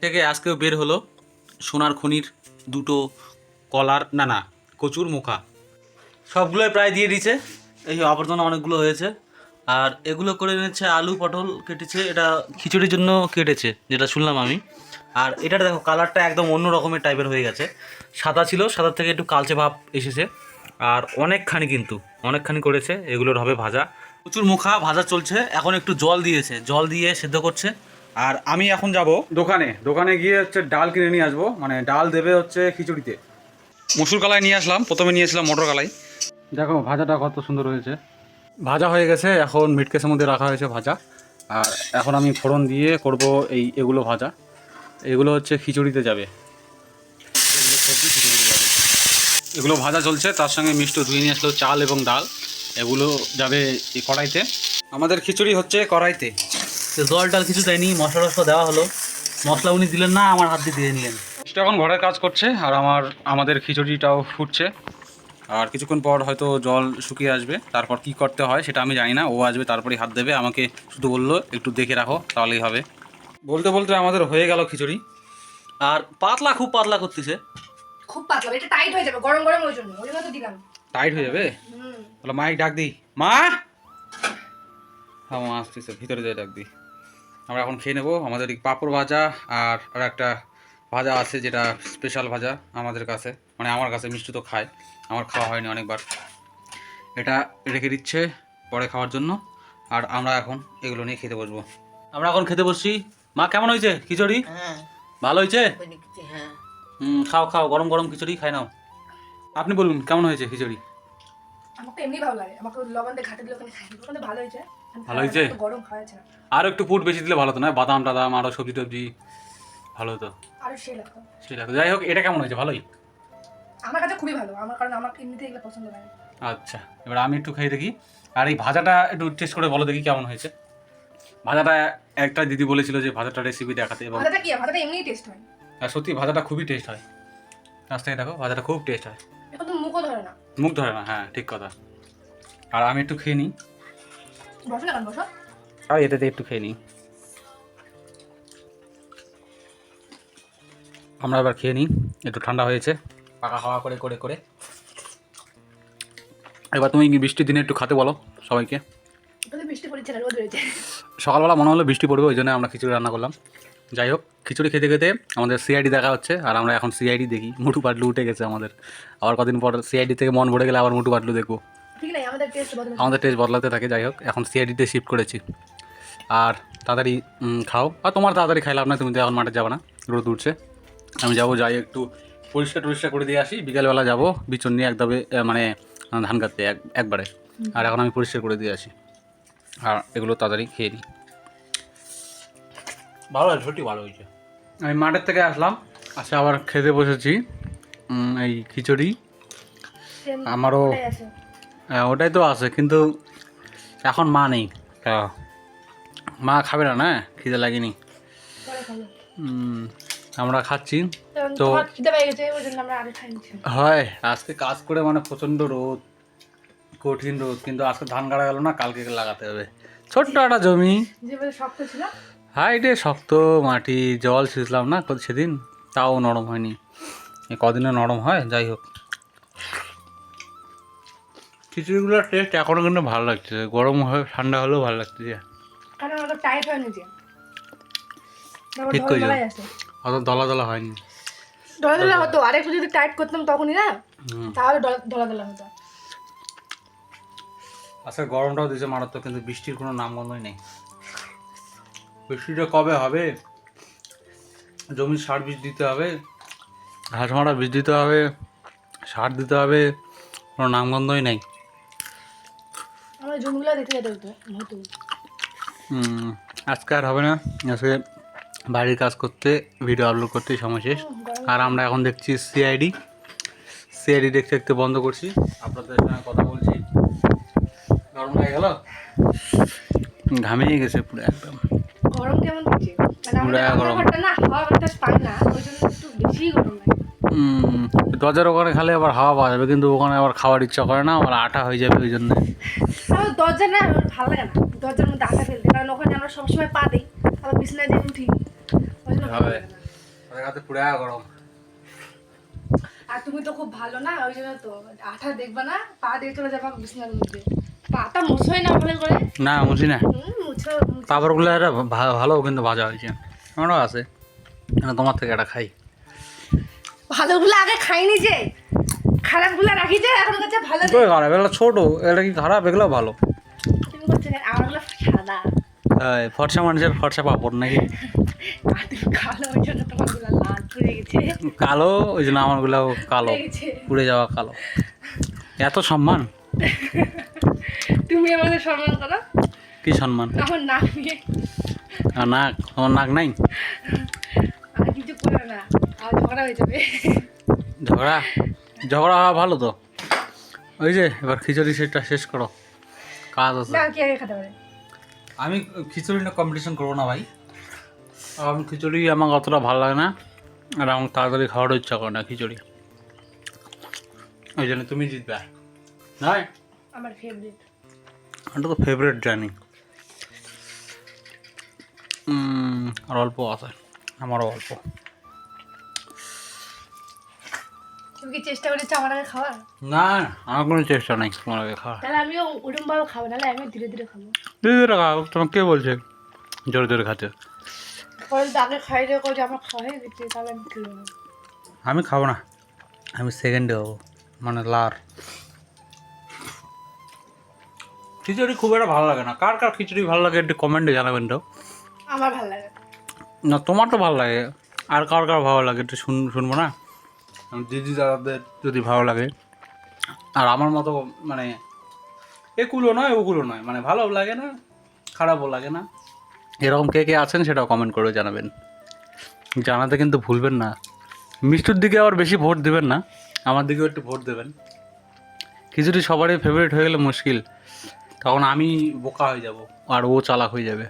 থেকে আজকেও বের হলো সোনার খনির দুটো কলার না কচুর মুখা সবগুলোই প্রায় দিয়ে দিয়েছে। এই আবর্জনা অনেকগুলো হয়েছে। আর এগুলো করে এনেছে আলু পটল কেটেছে, এটা খিচুড়ির জন্য কেটেছে যেটা শুনলাম আমি। আর এটা দেখো কালারটা একদম অন্য রকমের টাইপের হয়ে গেছে, সাদা ছিল, সাদার থেকে একটু কালচে ভাব এসেছে। আর অনেকখানি করেছে, এগুলোর হবে ভাজা। প্রচুর মুখা ভাজা চলছে, এখন একটু জল দিয়েছে, জল দিয়ে সেদ্ধ করছে। আর আমি এখন যাব দোকানে গিয়ে হচ্ছে ডাল কিনে নিয়ে আসবো, মানে ডাল দেবে হচ্ছে খিচুড়িতে। মসুর কলাই নিয়ে আসলাম, প্রথমে নিয়েছিলাম মটর কলাই। দেখো ভাজাটা কত সুন্দর হয়েছে, ভাজা হয়ে গেছে, এখন মিটকেসের মধ্যে রাখা হয়েছে ভাজা। আর এখন আমি ফোড়ন দিয়ে করব এগুলো ভাজা, এগুলো হচ্ছে খিচুড়িতে যাবে, এগুলো সবজি খিচুড়িতে যাবে। এগুলো ভাজা চলছে, তার সঙ্গে মিষ্টি ধুয়ে নিয়ে আসলো চাল এবং ডাল, এগুলো যাবে এই কড়াইতে। আমাদের খিচুড়ি হচ্ছে কড়াইতে, জল ডাল কিছু দেয়নি, মশলা টশলা দেওয়া হলো, মশলা উনি দিলেন না, আমার হাত দিয়ে নিলেন। সেটা এখন ঘরের কাজ করছে, আর আমাদের খিচুড়িটাও ফুটছে। আর কিছুক্ষণ পর হয়তো জল শুকিয়ে আসবে, তারপর কি করতে হয় সেটা আমি জানি না, ও আসবে তারপরেই হাত দেবে, আমাকে শুধু বললো একটু দেখে রাখো তাহলেই হবে। বলতে বলতে আমাদের হয়ে গেল খিচুড়ি। আর খুব পাতলা করতেছে, খুব পাতলা, এটা টাইট হয়ে যাবে গরম গরম, ওই জন্য তো দিলাম। টাইট হয়ে যাবে। তাহলে মাইক ডাক দিই, মা। হ্যাঁ মা আসতেছে, ভিতরে যাই ডাক দিই। আমরা এখন খেয়ে নেবো। আমাদের পাঁপড় ভাজা আর একটা ভাজা আছে, যেটা স্পেশাল ভাজা আমাদের কাছে, মানে আমার কাছে। মিষ্টি তো খায়, আমার খাওয়া হয়নি অনেকবার। এটা রেখে দিচ্ছে পরে খাওয়ার জন্য। আর আমরা এখন এগুলো নিয়ে খেতে বসবো। আমরা এখন খেতে বসছি। মা কেমন হয়েছে খিচুড়ি? হ্যাঁ ভালো হয়েছে? হ্যাঁ খাও খাও, গরম গরম খিচুড়ি খাই নাও। আপনি বলুন কেমন হয়েছে খিচুড়ি? আমাকে এমনি ভালো লাগে, আমাকে লবণ দিয়ে ঘাটে দিলে ওখানে খাই, ওখানে ভালো হয়েছে। ভালো হয়েছে? গরম খাওয়া যাচ্ছে না। আরও একটু পুট বেশি দিলে ভালো হতো না, বাদাম টাদাম আরও সবজি টবজি ভালো হতো। আরো সেই লাগতো। সেই লাগতো। যাই হোক, এটা কেমন হয়েছে? ভালোই আমার কাছে খুবই ভালো, কারণ আমার এমনিতে এগুলো পছন্দ লাগে। আচ্ছা, এবার আমি একটু খেয়ে দেখি। আর এই ভাজাটা একটু টেস্ট করে বলো দেখি কেমন হয়েছে। ভাজাটা একটা দিদি বলেছিল যে ভাজাটা রেসিপি দেখাতে, এবং ভাজাটা এমনিই টেস্ট হয়। আর সত্যি ভাজাটা খুবই টেস্ট হয়। কাছ থেকে দেখো, ভাজাটা খুব টেস্ট হয়, এখন তো মুখও ধরে না। মুখ ধরে না, হ্যাঁ ঠিক কথা। আর আমি একটু খেয়ে নিই। বসো না, বসো। আর এটাতে একটু খেয়ে নিই। আমরা এবার খেয়ে নিই, একটু ঠান্ডা হয়েছে পাকা হাওয়া করে করে করে। এবার তুমি বৃষ্টির দিনে একটু খাতে বলো সবাইকে। বৃষ্টি পড়ছে না, রোদ রয়েছে। সকালবেলা মনে হলো বৃষ্টি পড়বে, ওই জন্য আমরা খিচুড়ি রান্না করলাম। যাই হোক, খিচুড়ি খেতে খেতে আমাদের সিআইডি দেখা হচ্ছে, আর আমরা এখন সিআইডি দেখি। মুটু পাটলু উঠে গেছে আমাদের, আবার কদিন পর সিআইডি থেকে মন ভরে গেলে আবার মুটু পাটলু দেখবো। ঠিক নাই, আমাদের টেস্ট বদলাতে থাকে। যাই হোক, এখন সিআইডিতে শিফট করেছি। আর তাড়াতাড়ি খাও, আর তোমার তাড়াতাড়ি খাইলাম না, তুমি তো এখন মাঠে যাবে না, রোদ উঠছে। আমি যাই একটু পরিষ্কার করে দিয়ে আসি। বিকালবেলা যাবো বিচন নিয়ে একদমে, মানে ধান কাটতে একবারে। আর এখন আমি পরিষ্কার করে দিয়ে আসি, আর এগুলো তাড়াতাড়ি খেয়ে নিই। ভালো হয়েছে, সত্যি ভালো হয়েছে। আমি মাঠের থেকে আসলাম, আবার খেতে বসেছি এই খিচুড়ি। আমারও ওটাই তো আছে, কিন্তু এখন মা নেই, মা খাবে না, না খিদে লাগেনি। আমরা খাচ্ছি তো। হয়, আজকে কাজ করে মানে প্রচণ্ড রোদ, কঠিন রোদ, কিন্তু আজকে ধান গাড়া গেল না, কালকে লাগাতে হবে। ছোট্ট একটা জমি, শক্ত ছিল, হাইটে শক্ত মাটি, জল ছিঁচলাম না সেদিন, তাও নরম হয়নি। কদিনে নরম হয়। যাই হোক, খিচুড়িগুলোর টেস্ট এখনও কিন্তু ভালো লাগছে, গরম হয়ে ঠান্ডা হলেও ভালো লাগছে। ঠিক করেছো, অত দলা দলা হয়নি। দলা হতো, আরেকটু যদি টাইট করতাম তখনই না, তাহলে দলা হতো। আজকে গরমটাও দিয়েছে মারাত্মক, কিন্তু বৃষ্টির কোনো নামগন্ধই নেই। বৃষ্টিটা কবে হবে? জমির সার বীজ দিতে হবে, ঘাস মারা বীজ দিতে হবে, সার দিতে হবে, কোনো নামগন্ধই নেই। আমার জমিগুলো দেখতে যেতে হতো। আজকে আর হবে না, আজকে বাড়ির কাজ করতে, ভিডিও আপলোড করতে সময় শেষ। আর আমরা এখন দেখছি সিআইডি দেখতে দেখতে বন্ধ করছি, আপনাদের সঙ্গে কথা বলছি। গরম লাগে গেল, ঘামিয়ে গেছে পুরো একদম। গরম কেমন হচ্ছে? গরম না, হাওয়া বাতাস পাই না, ওই জন্য একটু বেশি গরম লাগে। দরজার ওখানে খালে আবার হাওয়া পাওয়া যাবে, কিন্তু ওখানে আবার খাওয়ার ইচ্ছা করে না, আবার আটা হয়ে যাবে, ওই জন্য। দরজা না ভালো লাগে না, দরজার মধ্যে আটা ফেলতে, কারণ ওখানে আমরা সবসময় পা দিই, আবার বিছানায় দিয়ে উঠি, ওই জন্য ভালো লাগে না। হাতে পুরা গরম। আর তুমি তো খুব ভালো না, ওই জন্য তো আঠা দেখবা না, পা দিয়ে চলে যাবা বিছানার মধ্যে। পাটা মুছোই না ভালো করে। না মুছি না, মুছো। পাপড়গুলো একটা ভালো কিন্তু ভাজা হয়েছে, আমারও আছে, তোমার থেকে একটা খাই। ভালোগুলো আগে খাইনি যে, খারাপগুলো রাখি যে, এখন কাছে ভালো। খারাপ এগুলো ছোট, এটা কি খারাপ? এগুলো ভালো। তুমি করছো কেন? আমারগুলো সাদা। ফর্সা মানুষের ফর্সা পাপড় নাকি? আর তুমি কালো, ওই জন্য তোমারগুলো লাল পড়ে গেছে। কালো, ওই জন্য আমারগুলো কালো, পুড়ে যাওয়া কালো। এত সম্মান? তুমি আমাদের সম্মান করো। কি সম্মান? আমার নাক নিয়ে। নাক? আমার নাক নাই? আর কিছু করো না, আর ঝগড়া হয়ে যাবে। ঝগড়া? ঝগড়া হওয়া ভালো তো। ওই যে এবার খিচুড়ি সেটা শেষ করো, কাজ আছে। না, কি আগে খেতে পারে? আমি খিচুড়ি না কম্পিটিশন করবো না ভাই, আমি খিচুড়ি আমার অতটা ভালো লাগে না, আর আমার তাড়াতাড়ি খাওয়ার ইচ্ছা করে না খিচুড়ি, ওই জন্য তুমি জিতবে। নয়, আমার ফেভারিট। ওটা তো ফেভারিট জানি। আর অল্প আছে, আমারও অল্প। তুমি কি চেষ্টা করেছো আমার আগে খাওয়ার? না, আমার কোনো চেষ্টা নাই তোমার আগে খাওয়া। তাহলে আমিও ওরম ভাবে খাবো, নাহলে আমি ধীরে ধীরে খাবো। ধীরে ধীরে খাও, তোমার কে বলছে জোরে জোরে খাতে? পরে তো আগে খাই রেখো যে আমার খাওয়া হয়ে গেছে, তাহলে আমি খেয়ে নেবো। আমি খাবো না, আমি সেকেন্ডে হবো, মানে লার। খিচুড়ি খুব একটা ভালো লাগে না, কার কার খিচুড়ি ভালো লাগে একটু কমেন্টে জানাবেন তো। আমার ভালো লাগে না, তোমার তো ভালো লাগে, আর কার কার ভালো লাগে একটু শুনবো না, দিদি দাদাদের যদি ভালো লাগে। আর আমার মতো মানে এগুলো নয় ওগুলো নয়, মানে ভালো লাগে না খারাপও লাগে না, এরকম কে কে আছেন সেটাও কমেন্ট করে জানাবেন, জানাতে কিন্তু ভুলবেন না। মিষ্টির দিকে আবার বেশি ভোট দেবেন না, আমার দিকেও একটু ভোট দেবেন। খিচুড়ি সবারই ফেভারিট হয়ে গেলে মুশকিল, তখন আমি বোকা হয়ে যাব আর ও চালাক হয়ে যাবে।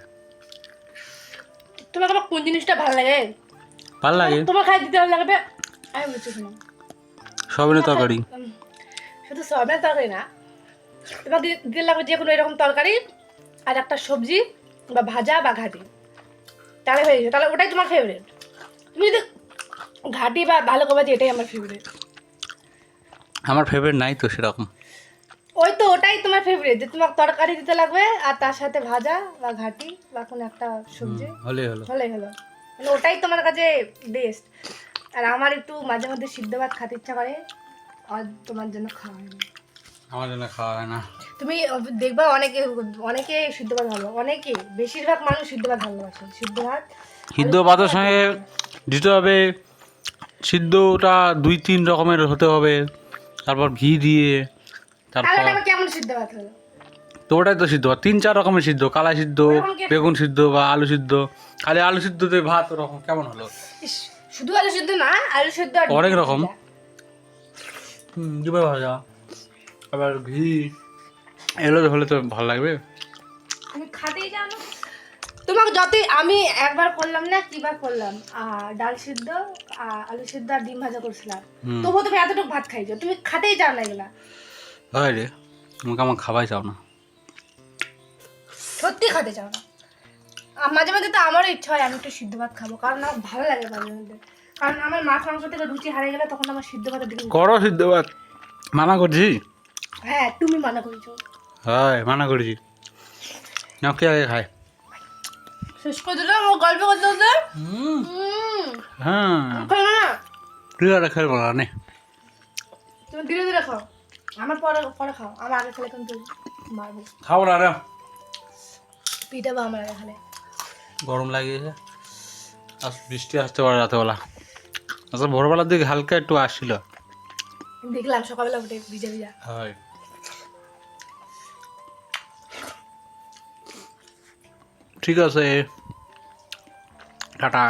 তোমার আমার কোন জিনিসটা ভালো লাগে? ভালো লাগে তোমার খাই দিতে ভালো লাগবে। আমি বলছি শোনো, সবিনের তরকারি, শুধু সবের তরকারি না, তোমার দিতে লাগবে যে কোনো এরকম তরকারি আর একটা সবজি বা ভাজা বা ঘাটি, তাহলে হয়ে যাবে, তাহলে ওটাই তোমার ফেভারিট। তুমি যদি ঘাটি বা ভালো করবে যে এটাই আমার ফেভারিট, আমার ফেভারিট নাই তো সেরকম। ওই তো ওটাই তোমার ফেভারিট, যে তোমার তরকারি দিতে লাগবে আর তার সাথে ভাজা বা ঘাটি বা কোনো একটা সবজি হলেই হলো। হলেই হলো, মানে ওটাই তোমার কাছে বেস্ট। আর আমার একটু মাঝে মধ্যে সিদ্ধ ভাত খেতে ইচ্ছা করে, আর তোমার জন্য খাওয়া হয় না। আমার জন্য খাওয়া হয় না। তুমি দেখবা অনেকে অনেকে সিদ্ধ ভাত ভালো, অনেকে বেশিরভাগ মানুষ সিদ্ধ ভাত ভালোবাসে। সিদ্ধ ভাত, সিদ্ধ ভাতের সঙ্গে দিতে হবে, সিদ্ধটা 2-3 রকমের হতে হবে, তারপর ঘি দিয়ে, তাহলে তারপর ওটা আবার কেমন সিদ্ধ ভাত হলো? তো ওটাই তো সিদ্ধ 3-4 রকমের সিদ্ধ, কালা সিদ্ধ, বেগুন সিদ্ধ বা আলু সিদ্ধ। খালি আলু সিদ্ধ দিয়ে ভাত ওরকম কেমন হলো? ইস, শুধু আলু সিদ্ধ না, আলু সিদ্ধ আর অনেক ডিম রকম। ভাজা। ডিমের ভাজা, আবার ঘি, এগুলো হলে তো ভালো লাগবে। তুমি খাতেই যাও না। তোমাকে যতই আমি একবার করলাম না, কিবার করলাম, ডাল সিদ্ধ, আলু সিদ্ধ আর ডিম ভাজা করছিলাম, তবুও তুমি এতটুকু ভাত খাইছো, তুমি খাতেই চাও না এগুলা। হয় রে, আমাকে আমার খাওয়াই চাও না। সত্যি খেতে চাও না। আর মাঝে মাঝে তো আমারও ইচ্ছা হয় আমি একটু সিদ্ধ ভাত খাবো, কারণ আমার ভালো লাগে মাঝে মধ্যে। কারণ আমার মাছ মাংস থেকে রুচি হারিয়ে গেলে তখন আমার সিদ্ধ ভাতের দিকে। করো সিদ্ধ ভাত, মানা করছি। হ্যাঁ, তুমি মানা করেছো। হয় মানা করেছি, না কে আগে খায়? শেষ করে দিলাম ও গল্প করতে করতে। হ্যাঁ খাও না, তুই আর খেলবো না নে। তুমি ধীরে ধীরে খাও, আমার পরে পরে খাও, আমার আগে খেলে কিন্তু মারবো, খাবো না রে, পিটাবো আমার আগে খেলে। গরম লাগিয়েছে, আজ বৃষ্টি আসতে পারে রাতেবেলা, আচ্ছা ভোরবেলার দিকে হালকা একটু আসছিল। দেখলাম সকালবেলা উঠে ভিজা ভিজা। হয়, ঠিক আছে, টাটা।